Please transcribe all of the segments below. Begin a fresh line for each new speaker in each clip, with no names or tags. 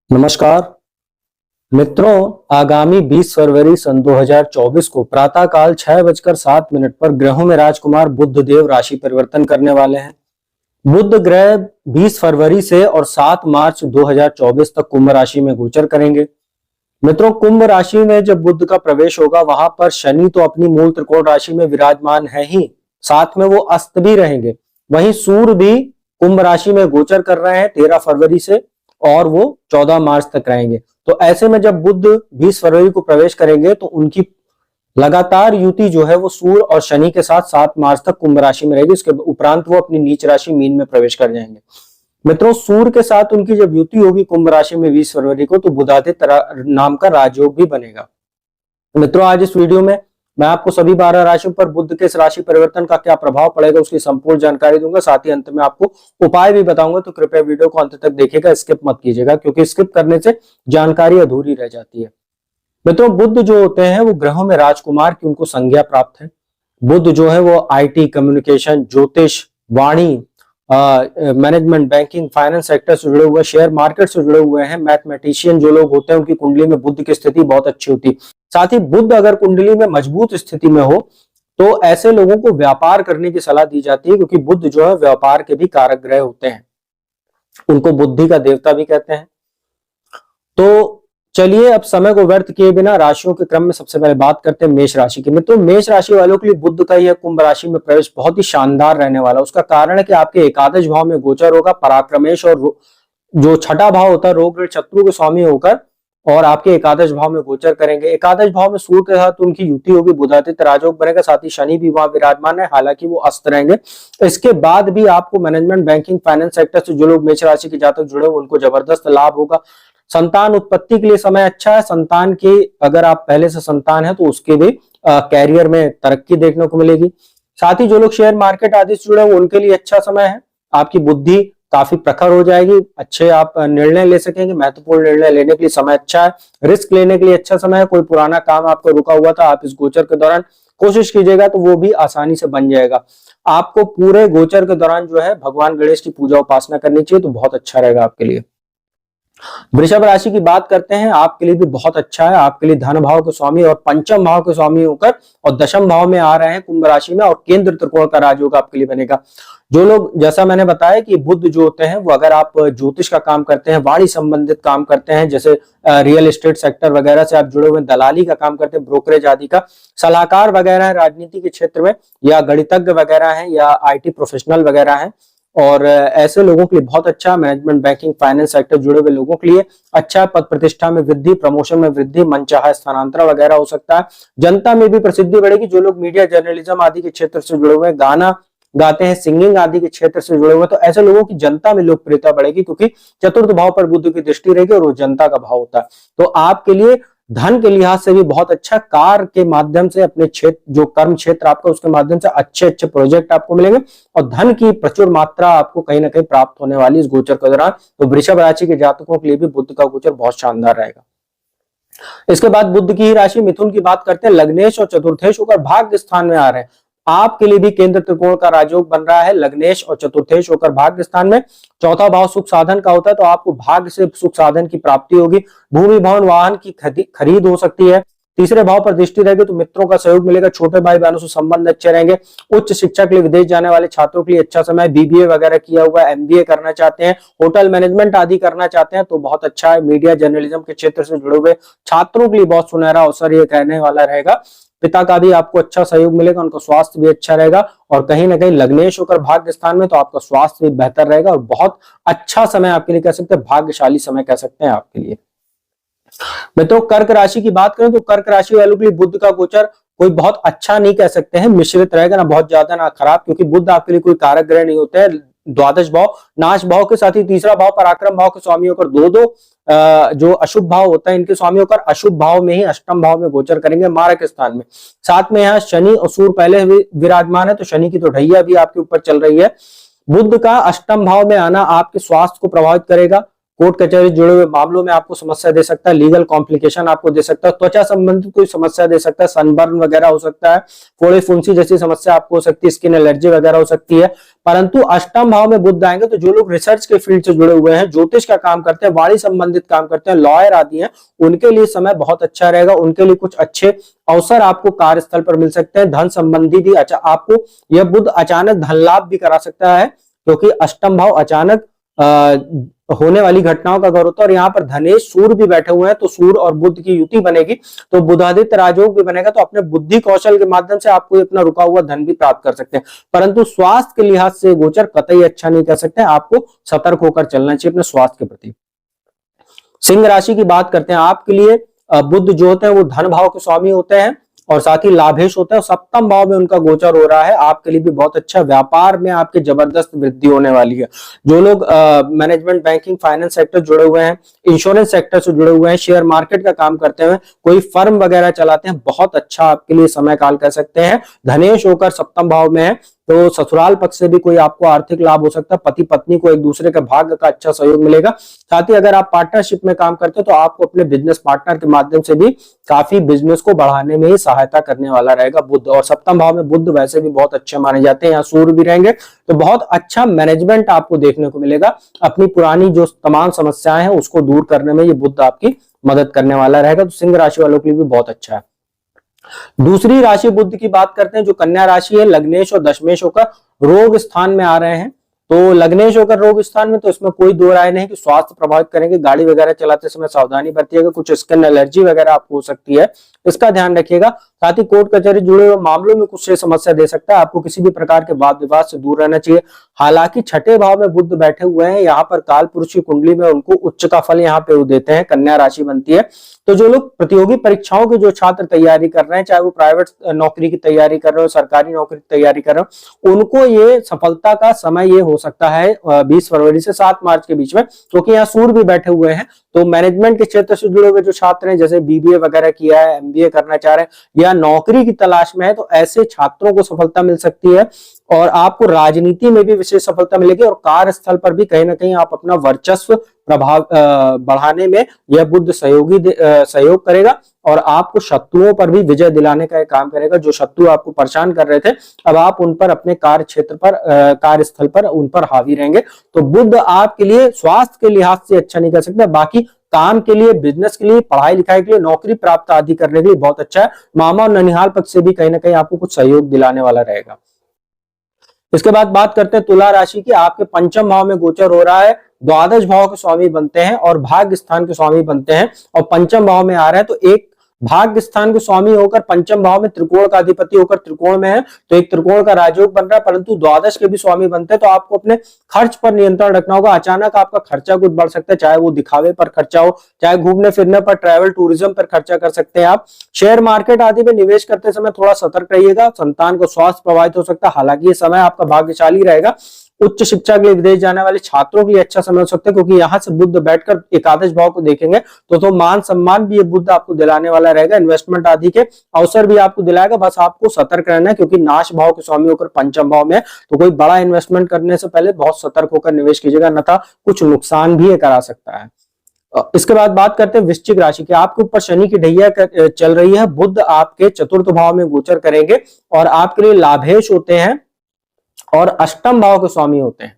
नमस्कार मित्रों, आगामी 20 फरवरी सन 2024 को प्रातःकाल 6:07 पर ग्रहों में राजकुमार बुध देव राशि परिवर्तन करने वाले हैं। बुध ग्रह 20 फरवरी से और 7 मार्च 2024 तक कुंभ राशि में गोचर करेंगे। मित्रों, कुंभ राशि में जब बुध का प्रवेश होगा वहां पर शनि तो अपनी मूल त्रिकोण राशि में विराजमान है ही, साथ में वो अस्त भी रहेंगे। वहीं सूर्य भी कुंभ राशि में गोचर कर रहे हैं 13 फरवरी से और वो 14 मार्च तक रहेंगे। तो ऐसे में जब बुध 20 फरवरी को प्रवेश करेंगे तो उनकी लगातार युति जो है वो सूर्य और शनि के साथ 7 मार्च तक कुंभ राशि में रहेगी। इसके उपरांत वो अपनी नीच राशि मीन में प्रवेश कर जाएंगे। मित्रों, सूर्य के साथ उनकी जब युति होगी कुंभ राशि में 20 फरवरी को, तो बुधादित्य नाम का राजयोग भी बनेगा। मित्रों, आज इस वीडियो में मैं आपको सभी 12 राशियों पर बुध के इस राशि परिवर्तन का क्या प्रभाव पड़ेगा उसकी संपूर्ण जानकारी दूंगा। साथ ही अंत में आपको उपाय भी बताऊंगा, तो कृपया वीडियो को अंत तक देखिएगा, स्किप मत कीजिएगा, क्योंकि स्किप करने से जानकारी अधूरी रह जाती है। मित्रों, बुध जो होते हैं वो ग्रहों में राजकुमार की उनको संज्ञा प्राप्त है। बुध जो है वो आईटी, कम्युनिकेशन, ज्योतिष, वाणी, मैनेजमेंट, बैंकिंग, फाइनेंस सेक्टर से जुड़े हुए, शेयर मार्केट से जुड़े हुए हैं। मैथमेटिशियन जो लोग होते हैं उनकी कुंडली में बुध की स्थिति बहुत अच्छी होती है। साथ ही बुध अगर कुंडली में मजबूत स्थिति में हो तो ऐसे लोगों को व्यापार करने की सलाह दी जाती है, क्योंकि बुध जो है व्यापार के भी कारक ग्रह होते हैं। उनको बुद्धि का देवता भी कहते हैं। तो चलिए अब समय को व्यर्थ किए बिना राशियों के क्रम में सबसे पहले बात करते हैं मेष राशि की। मित्रों, मेष राशि वालों के लिए बुध का यह कुंभ राशि में प्रवेश बहुत ही शानदार रहने वाला है। उसका कारण है कि आपके एकादश भाव में गोचर होगा पराक्रमेश, और जो छठा भाव होता है रोग शत्रु के स्वामी होकर और आपके एकादश भाव में गोचर करेंगे। एकादश भाव में सूर्य के साथ उनकी युति होगी, बुधादित्य राजयोग बनेगा। साथ ही शनि भी वहां विराजमान है, हालांकि वो अस्त रहेंगे। इसके बाद भी आपको मैनेजमेंट, बैंकिंग, फाइनेंस सेक्टर से जो लोग मेष राशि के जातक जुड़े हुए उनको जबरदस्त लाभ होगा। संतान उत्पत्ति के लिए समय अच्छा है। संतान की अगर आप पहले से संतान है तो उसके भी कैरियर में तरक्की देखने को मिलेगी। साथ ही जो लोग शेयर मार्केट आदि से जुड़े हुए उनके लिए अच्छा समय है। आपकी बुद्धि काफी प्रखर हो जाएगी, अच्छे आप निर्णय ले सकेंगे। महत्वपूर्ण निर्णय लेने के लिए समय अच्छा है। रिस्क लेने के लिए अच्छा समय है। कोई पुराना काम आपका रुका हुआ था, आप इस गोचर के दौरान कोशिश कीजिएगा तो वो भी आसानी से बन जाएगा। आपको पूरे गोचर के दौरान जो है भगवान गणेश की पूजा उपासना करनी चाहिए, तो बहुत अच्छा रहेगा आपके लिए। वृषभ राशि की बात करते हैं, आपके लिए भी बहुत अच्छा है। आपके लिए धन भाव के स्वामी और पंचम भाव के स्वामी होकर और दशम भाव में आ रहे हैं कुंभ राशि में, और केंद्र त्रिकोण का राजयोग आपके लिए बनेगा। जो लोग, जैसा मैंने बताया कि बुध जो होते हैं वो अगर आप ज्योतिष का काम करते हैं, वाणी संबंधित काम करते हैं, जैसे रियल एस्टेट सेक्टर वगैरह से आप जुड़े हुए, दलाली का काम करते हैं, ब्रोकरेज आदि का, सलाहकार वगैरह है राजनीति के क्षेत्र में, या गणितज्ञ वगैरह है, या आईटी प्रोफेशनल वगैरह है, और ऐसे लोगों के लिए बहुत अच्छा। मैनेजमेंट, बैंकिंग, फाइनेंस सेक्टर जुड़े हुए लोगों के लिए अच्छा। पद प्रतिष्ठा में वृद्धि, प्रमोशन में वृद्धि, मनचाहा स्थानांतरण वगैरह हो सकता है। जनता में भी प्रसिद्धि बढ़ेगी। जो लोग मीडिया, जर्नलिज्म आदि के क्षेत्र से जुड़े हुए हैं, गाना गाते हैं, सिंगिंग आदि के क्षेत्र से जुड़े हुए हैं, तो ऐसे लोगों की जनता में लोकप्रियता बढ़ेगी, क्योंकि चतुर्थ भाव पर बुध की दृष्टि रहेगी और वो जनता का भाव होता है। तो आपके लिए धन के लिहाज से भी बहुत अच्छा। कार के माध्यम से अपने क्षेत्र, जो कर्म क्षेत्र आपका, उसके माध्यम से अच्छे अच्छे प्रोजेक्ट आपको मिलेंगे और धन की प्रचुर मात्रा आपको कहीं ना कहीं प्राप्त होने वाली इस गोचर के दौरान। तो वृषभ राशि के जातकों के लिए भी बुध का गोचर बहुत शानदार रहेगा। इसके बाद बुध की ही राशि मिथुन की बात करते हैं। लग्नेश और चतुर्थेश होकर भाग्य स्थान में आ रहे हैं। आपके लिए भी केंद्र त्रिकोण का राजयोग बन रहा है। लग्नेश और चतुर्थेश होकर भाग्य स्थान में, चौथा भाव सुख साधन का होता है, तो आपको भाग्य से सुख साधन की प्राप्ति होगी। भूमि, भवन, वाहन की खरीद हो सकती है। तीसरे भाव पर दृष्टि रहेगी तो मित्रों का सहयोग मिलेगा। छोटे भाई बहनों से संबंध अच्छे रहेंगे। उच्च शिक्षा के लिए विदेश जाने वाले छात्रों के लिए अच्छा समय। बीबीए वगैरह किया हुआ, एमबीए करना चाहते हैं, होटल मैनेजमेंट आदि करना चाहते हैं, तो बहुत अच्छा है। मीडिया, जर्नलिज्म के क्षेत्र से जुड़े हुए छात्रों के लिए बहुत सुनहरा अवसर ये कहने वाला रहेगा। पिता का भी आपको अच्छा सहयोग मिलेगा, उनका स्वास्थ्य भी अच्छा रहेगा, और कहीं ना कहीं लग्नेश होकर भाग्य स्थान में, तो आपका स्वास्थ्य भी बेहतर रहेगा और बहुत अच्छा समय आपके लिए कह सकते हैं, भाग्यशाली समय कह सकते हैं आपके लिए। मित्रों, कर्क राशि की बात करें तो कर्क राशि वालों के लिए बुध का गोचर कोई बहुत अच्छा नहीं कह सकते हैं, मिश्रित रहेगा, ना बहुत ज्यादा ना खराब, क्योंकि बुध आपके लिए कोई कारक ग्रह नहीं होते हैं। द्वादश भाव, नाश भाव के साथ ही तीसरा भाव पराक्रम भाव के स्वामी होकर दो जो अशुभ भाव होता है इनके स्वामी होकर अशुभ भाव में ही अष्टम भाव में गोचर करेंगे, मारक स्थान में। साथ में यहाँ शनि और सूर्य पहले विराजमान है, तो शनि की तो ढैया भी आपके ऊपर चल रही है। बुध का अष्टम भाव में आना आपके स्वास्थ्य को प्रभावित करेगा, कोर्ट कचहरी जुड़े हुए मामलों में आपको समस्या दे सकता है, लीगल कॉम्प्लिकेशन आपको दे सकता है, त्वचा संबंधित कोई समस्या दे सकता है, सनबर्न वगैरह हो सकता है, फोड़े फुंसी जैसी समस्या आपको हो सकती है, स्किन एलर्जी वगैरह हो सकती है। परंतु अष्टम भाव में बुध आएंगे तो जो लोग रिसर्च के फील्ड से जुड़े हुए हैं, ज्योतिष का काम करते हैं, वाणी संबंधित काम करते हैं, लॉयर आदि हैं, उनके लिए समय बहुत अच्छा रहेगा। उनके लिए कुछ अच्छे अवसर आपको कार्यस्थल पर मिल सकते हैं। धन संबंधी भी अच्छा आपको यह बुध अचानक धन लाभ भी करा सकता है, क्योंकि अष्टम भाव अचानक होने वाली घटनाओं का घर होता है। और यहाँ पर धनेश सूर्य भी बैठे हुए हैं, तो सूर्य और बुध की युति बनेगी, तो बुधादित्य राजयोग भी बनेगा। तो अपने बुद्धि कौशल के माध्यम से आपको अपना रुका हुआ धन भी प्राप्त कर सकते हैं। परंतु स्वास्थ्य के लिहाज से गोचर कतई अच्छा नहीं कर सकते, आपको सतर्क होकर चलना चाहिए अपने स्वास्थ्य के प्रति। सिंह राशि की बात करते हैं, आपके लिए बुध जो होते हैं वो धन भाव के स्वामी होते हैं और साथ ही लाभेश होता है। सप्तम भाव में उनका गोचर हो रहा है, आपके लिए भी बहुत अच्छा। व्यापार में आपके जबरदस्त वृद्धि होने वाली है। जो लोग मैनेजमेंट, बैंकिंग, फाइनेंस सेक्टर जुड़े हुए हैं, इंश्योरेंस सेक्टर से जुड़े हुए हैं, शेयर मार्केट का काम करते हैं, कोई फर्म वगैरह चलाते हैं, बहुत अच्छा आपके लिए समय काल कह सकते हैं। धनेश होकर सप्तम भाव में है, तो ससुराल पक्ष से भी कोई आपको आर्थिक लाभ हो सकता है। पति पत्नी को एक दूसरे के भाग्य का अच्छा सहयोग मिलेगा। साथ ही अगर आप पार्टनरशिप में काम करते हो तो आपको अपने बिजनेस पार्टनर के माध्यम से भी काफी बिजनेस को बढ़ाने में ही सहायता करने वाला रहेगा बुध। और सप्तम भाव में बुध वैसे भी बहुत अच्छे माने जाते हैं, यहाँ सूर्य भी रहेंगे, तो बहुत अच्छा मैनेजमेंट आपको देखने को मिलेगा। अपनी पुरानी जो तमाम समस्याएं हैं उसको दूर करने में ये बुध आपकी मदद करने वाला रहेगा। तो सिंह राशि वालों के लिए भी बहुत अच्छा है। दूसरी राशि बुध की बात करते हैं, जो कन्या राशि है, लग्नेश और दशमेश होकर रोग स्थान में आ रहे हैं। तो लग्नेश होकर रोग स्थान में, तो इसमें कोई दो राय नहीं कि स्वास्थ्य प्रभावित करेंगे। गाड़ी वगैरह चलाते समय सावधानी बरतिएगा, कुछ स्किन एलर्जी वगैरह आपको हो सकती है, इसका ध्यान रखिएगा। साथ ही कोर्ट कचहरी जुड़े हुए मामलों में कुछ समस्या दे सकता है, आपको किसी भी प्रकार के वाद विवाद से दूर रहना चाहिए। हालांकि छठे भाव में बुध बैठे हुए हैं, यहाँ पर काल पुरुष की कुंडली में उनको उच्च का फल यहाँ पे देते हैं, कन्या राशि बनती है। तो जो लोग प्रतियोगी परीक्षाओं के जो छात्र तैयारी कर रहे हैं, चाहे वो प्राइवेट नौकरी की तैयारी कर रहे हो, सरकारी नौकरी की तैयारी कर रहे हो, उनको ये सफलता का समय ये हो सकता है 20 फरवरी से 7 मार्च के बीच में, क्योंकि यहाँ सूर्य भी बैठे हुए हैं। तो मैनेजमेंट के क्षेत्र से जुड़े हुए जो छात्र हैं, जैसे बीबीए वगैरह किया है, एमबीए करना चाह रहे हैं या नौकरी की तलाश में है, तो ऐसे छात्रों को सफलता मिल सकती है। और आपको राजनीति में भी विशेष सफलता मिलेगी और कार्यस्थल पर भी कहीं ना कहीं आप अपना वर्चस्व प्रभाव बढ़ाने में यह बुध सहयोग करेगा और आपको शत्रुओं पर भी विजय दिलाने का एक काम करेगा। जो शत्रु आपको परेशान कर रहे थे, अब आप उन पर अपने कार्य क्षेत्र पर, कार्यस्थल पर उन पर हावी रहेंगे। तो बुध आपके लिए स्वास्थ्य के लिहाज से अच्छा नहीं कर सकता, बाकी काम के लिए, बिजनेस के लिए, पढ़ाई लिखाई के लिए, नौकरी प्राप्त आदि करने के लिए बहुत अच्छा है। मामा और ननिहाल पक्ष से भी कहीं ना कहीं आपको कुछ सहयोग दिलाने वाला रहेगा। इसके बाद बात करते हैं तुला राशि की। आपके पंचम भाव में गोचर हो रहा है, द्वादश भाव के स्वामी बनते हैं और भाग्य स्थान के स्वामी बनते हैं और पंचम भाव में आ रहे हैं। तो एक भाग्य स्थान के स्वामी होकर पंचम भाव में त्रिकोण का अधिपति होकर त्रिकोण में है, तो एक त्रिकोण का राजयोग बन रहा है, परंतु द्वादश के भी स्वामी बनते हैं। तो आपको अपने खर्च पर नियंत्रण रखना होगा। अचानक आपका खर्चा कुछ बढ़ सकता है, चाहे वो दिखावे पर खर्चा हो, चाहे घूमने फिरने पर, ट्रैवल टूरिज्म पर खर्चा कर सकते हैं आप। शेयर मार्केट आदि में निवेश करते समय थोड़ा सतर्क रहिएगा। संतान को स्वास्थ्य प्रभावित हो सकता है, हालांकि ये समय आपका भाग्यशाली रहेगा। उच्च शिक्षा के लिए विदेश जाने वाले छात्रों के लिए अच्छा समय हो सकता है, क्योंकि यहाँ से बुध बैठकर एकादश भाव को देखेंगे तो मान सम्मान भी ये बुध आपको दिलाने वाला रहेगा। इन्वेस्टमेंट आदि के अवसर भी आपको दिलाएगा, बस आपको सतर्क रहना है, क्योंकि नाश भाव के स्वामी होकर पंचम भाव में है। तो कोई बड़ा इन्वेस्टमेंट करने से पहले बहुत सतर्क होकर निवेश कीजिएगा, अन्यथा कुछ नुकसान भी ये करा सकता है। इसके बाद बात करते हैं वृश्चिक राशि की। आपके ऊपर शनि की ढैया चल रही है, बुध आपके चतुर्थ भाव में गोचर करेंगे और आपके लिए लाभेश होते हैं और अष्टम भाव के स्वामी होते हैं।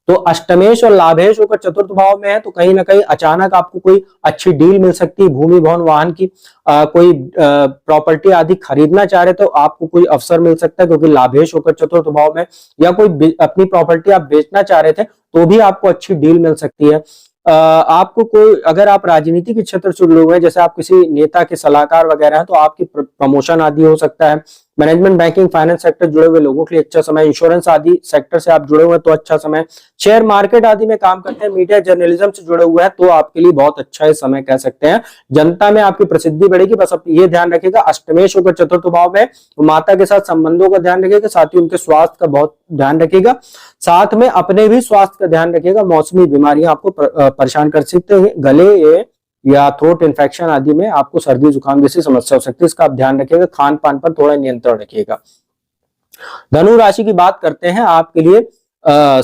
तो अष्टमेश और लाभेश होकर चतुर्थ भाव में है, तो कहीं ना कहीं अचानक आपको कोई अच्छी डील मिल सकती है, भूमि भवन वाहन की, कोई प्रॉपर्टी आदि खरीदना चाह रहे तो आपको कोई अवसर मिल सकता है, क्योंकि लाभेश होकर चतुर्थ भाव में, या कोई अपनी प्रॉपर्टी आप बेचना चाह रहे थे तो भी आपको अच्छी डील मिल सकती है। आपको कोई, अगर आप राजनीति के क्षेत्र से जुड़े हुए हैं, जैसे आप किसी नेता के सलाहकार वगैरह हैं, तो आपकी प्रमोशन आदि हो सकता है। मैनेजमेंट, बैंकिंग, फाइनेंस सेक्टर जुड़े हुए लोगों के लिए अच्छा समय। इंश्योरेंस आदि सेक्टर से आप जुड़े हुए हैं तो अच्छा समय। शेयर मार्केट आदि में काम करते हैं, मीडिया जर्नलिज्म से जुड़े हुए हैं तो आपके लिए बहुत अच्छा है समय कह सकते हैं। जनता में आपकी प्रसिद्धि बढ़ेगी। बस अब ये ध्यान रखिएगा, अष्टमेश होकर चतुर्थ भाव में, तो माता के साथ संबंधों का ध्यान रखिएगा, साथ ही उनके स्वास्थ्य का बहुत ध्यान रखिएगा, साथ में अपने भी स्वास्थ्य का ध्यान रखिएगा। मौसमी बीमारियां आपको परेशान कर सकते हैं, गले या थ्रोट इन्फेक्शन आदि में आपको सर्दी जुकाम जैसी समस्या हो सकती है, इसका आप ध्यान रखिएगा। खान पान पर थोड़ा नियंत्रण रखिएगा। धनु राशि की बात करते हैं, आपके लिए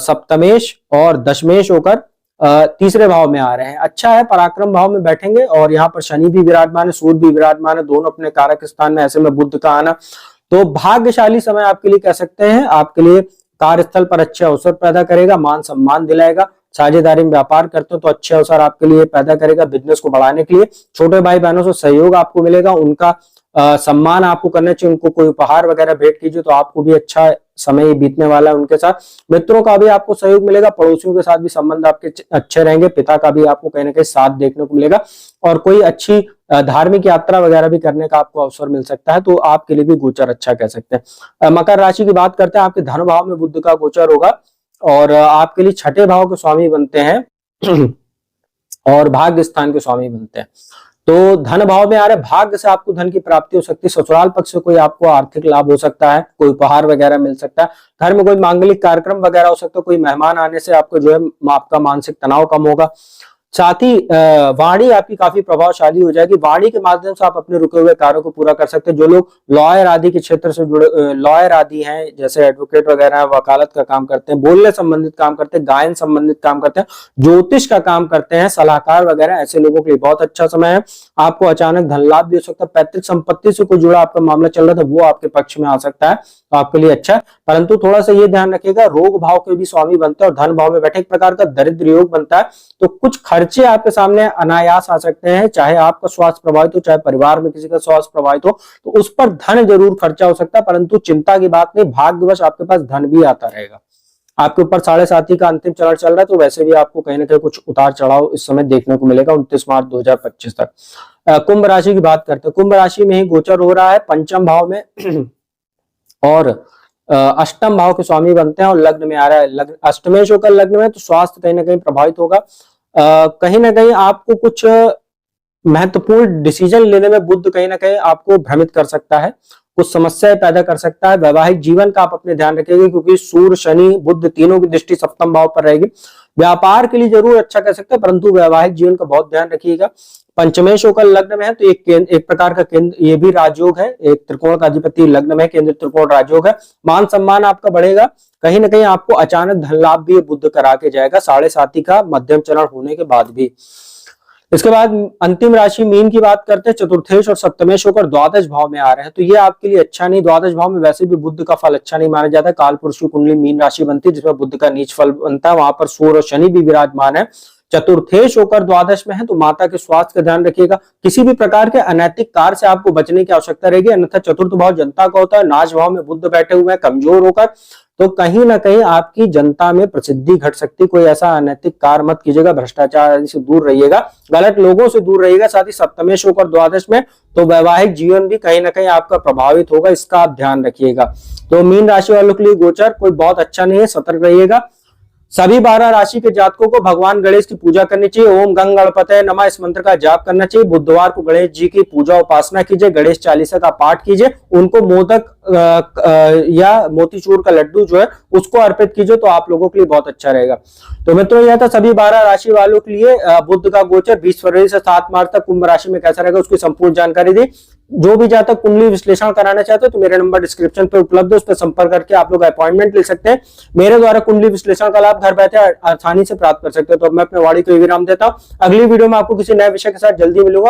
सप्तमेश और दशमेश होकर तीसरे भाव में आ रहे हैं। अच्छा है, पराक्रम भाव में बैठेंगे और यहाँ पर शनि भी विराजमान है, सूर्य भी विराजमान है, दोनों अपने कारक स्थान में, ऐसे में बुध का आना तो भाग्यशाली समय आपके लिए कह सकते हैं। आपके लिए कार्यस्थल पर अच्छे अवसर पैदा करेगा, मान सम्मान दिलाएगा। साझेदारी में व्यापार करते हो तो अच्छे अवसर आपके लिए पैदा करेगा बिजनेस को बढ़ाने के लिए। छोटे भाई बहनों से सहयोग आपको मिलेगा, उनका सम्मान आपको करना चाहिए, उनको कोई उपहार वगैरह भेंट कीजिए तो आपको भी अच्छा समय बीतने वाला है उनके साथ। मित्रों का भी आपको सहयोग मिलेगा, पड़ोसियों के साथ भी संबंध आपके अच्छे रहेंगे, पिता का भी आपको कहीं ना कहीं साथ देखने को मिलेगा और कोई अच्छी धार्मिक यात्रा वगैरह भी करने का आपको अवसर मिल सकता है, तो आपके लिए भी गोचर अच्छा कह सकते हैं। मकर राशि की बात करते हैं, आपके धन भाव में बुध का गोचर होगा और आपके लिए छठे भाव के स्वामी बनते हैं और भाग्य स्थान के स्वामी बनते हैं। तो धन भाव में आ रहे, भाग्य से आपको धन की प्राप्ति हो सकती है, ससुराल पक्ष से कोई आपको आर्थिक लाभ हो सकता है, कोई उपहार वगैरह मिल सकता है, घर में कोई मांगलिक कार्यक्रम वगैरह हो सकता है, कोई मेहमान आने से आपको जो है आपका मानसिक तनाव कम होगा। साथ ही वाणी आपकी काफी प्रभावशाली हो जाएगी, वाणी के माध्यम से आप अपने रुके हुए कार्यों को पूरा कर सकते हैं। जो लोग लॉयर आदि के क्षेत्र से जुड़े, लॉयर आदि हैं, जैसे एडवोकेट वगैरह, वकालत का काम करते हैं, बोलने संबंधित काम करते हैं, गायन संबंधित काम करते हैं, ज्योतिष का काम करते हैं, सलाहकार वगैरह, ऐसे लोगों के लिए बहुत अच्छा समय है। आपको अचानक धन लाभ भी हो सकता है, पैतृक संपत्ति से कोई जुड़ा आपका मामला चल रहा था वो आपके पक्ष में आ सकता है, तो आपके लिए अच्छा है। परंतु थोड़ा सा ये ध्यान रखिएगा, रोग भाव के भी स्वामी बनते हैं और धन भाव में बैठे एक प्रकार का दरिद्र योग बनता है, तो कुछ खर्चे आपके सामने अनायास आ सकते हैं, चाहे आपका स्वास्थ्य प्रभावित हो, चाहे परिवार में किसी का स्वास्थ्य प्रभावित हो, तो उस पर धन जरूर खर्चा हो सकता है, परंतु चिंता की बात नहीं, भाग्यवश आपके पास धन भी आता रहेगा। आपके ऊपर 7.5 का अंतिम चरण चल रहा है, तो वैसे भी आपको कहीं ना कहीं कुछ उतार चढ़ाव इस समय देखने को मिलेगा 29 मार्च 2025 तक। कुंभ राशि की बात करते हैं, कुंभ राशि में ही गोचर हो रहा है पंचम भाव में और अष्टम भाव के स्वामी बनते हैं और लग्न में आ रहा है, अष्टमेश होकर लग्न में, तो स्वास्थ्य कहीं ना कहीं प्रभावित होगा। कहीं ना कहीं आपको कुछ महत्वपूर्ण डिसीजन लेने में बुध कहीं ना कहीं आपको भ्रमित कर सकता है, कुछ समस्याएं पैदा कर सकता है। वैवाहिक जीवन का आप अपने ध्यान रखिएगा, क्योंकि सूर्य शनि बुध तीनों की दृष्टि सप्तम भाव पर रहेगी। व्यापार के लिए जरूर अच्छा कह सकते हैं, परंतु वैवाहिक जीवन का बहुत ध्यान रखिएगा। पंचमेश होकर लग्न में है तो एक प्रकार का केंद्र, ये भी राजयोग है, एक त्रिकोण का अधिपति लग्न में, केंद्र त्रिकोण राजयोग है। मान सम्मान आपका बढ़ेगा, कहीं ना कहीं आपको अचानक धन लाभ भी बुध करा के जाएगा 7.5 का मध्यम चरण होने के बाद भी। इसके बाद अंतिम राशि मीन की बात करते हैं, चतुर्थेश और सप्तमेश होकर द्वादश भाव में आ रहे हैं, तो ये आपके लिए अच्छा नहीं। द्वादश भाव में वैसे भी बुध का फल अच्छा नहीं माना जाता, काल पुरुष की कुंडली मीन राशि बनती है जिसमें बुध का नीच फल बनता है, वहां पर सूर्य और शनि भी विराजमान है। चतुर्थेश होकर द्वादश में है तो माता के स्वास्थ्य का ध्यान रखिएगा, किसी भी प्रकार के अनैतिक कार्य से आपको बचने की आवश्यकता रहेगी, अन्यथा चतुर्थ भाव जनता का होता है, नाश भाव में बुध बैठे हुए हैं कमजोर होकर, तो कहीं ना कहीं आपकी जनता में प्रसिद्धि घट सकती है। कोई ऐसा अनैतिक कार्य मत कीजिएगा, भ्रष्टाचार आदि से दूर रहिएगा, गलत लोगों से दूर रहिएगा। साथ ही सप्तमेश होकर द्वादश में तो वैवाहिक जीवन भी कहीं ना कहीं आपका प्रभावित होगा, इसका आप ध्यान रखिएगा। तो मीन राशि वालों के लिए गोचर कोई बहुत अच्छा नहीं है, सतर्क रहिएगा। सभी 12 राशि के जातकों को भगवान गणेश की पूजा करनी चाहिए, ओम गंग गणपतये नमः इस मंत्र का जाप करना चाहिए। बुधवार को गणेश जी की पूजा उपासना कीजिए, गणेश चालीसा का पाठ कीजिए, उनको मोदक या मोतीचूर का लड्डू जो है उसको अर्पित कीजिए, तो आप लोगों के लिए बहुत अच्छा रहेगा। तो मित्रों यह था सभी 12 राशि वालों के लिए बुध का गोचर 20 फरवरी से 7 मार्च तक कुंभ राशि में कैसा रहेगा उसकी संपूर्ण जानकारी दी। जो भी जातक कुंडली विश्लेषण कराना चाहते हो तो मेरा नंबर डिस्क्रिप्शन पे उपलब्ध है, उस पर संपर्क करके आप लोग अपॉइंटमेंट ले सकते हैं। मेरे द्वारा कुंडली विश्लेषण का लाभ घर बैठे आसानी से प्राप्त कर सकते हो। तो मैं अपने वाणी को विराम देता हूँ, अगली वीडियो में आपको किसी नए विषय के साथ जल्दी मिलूंगा।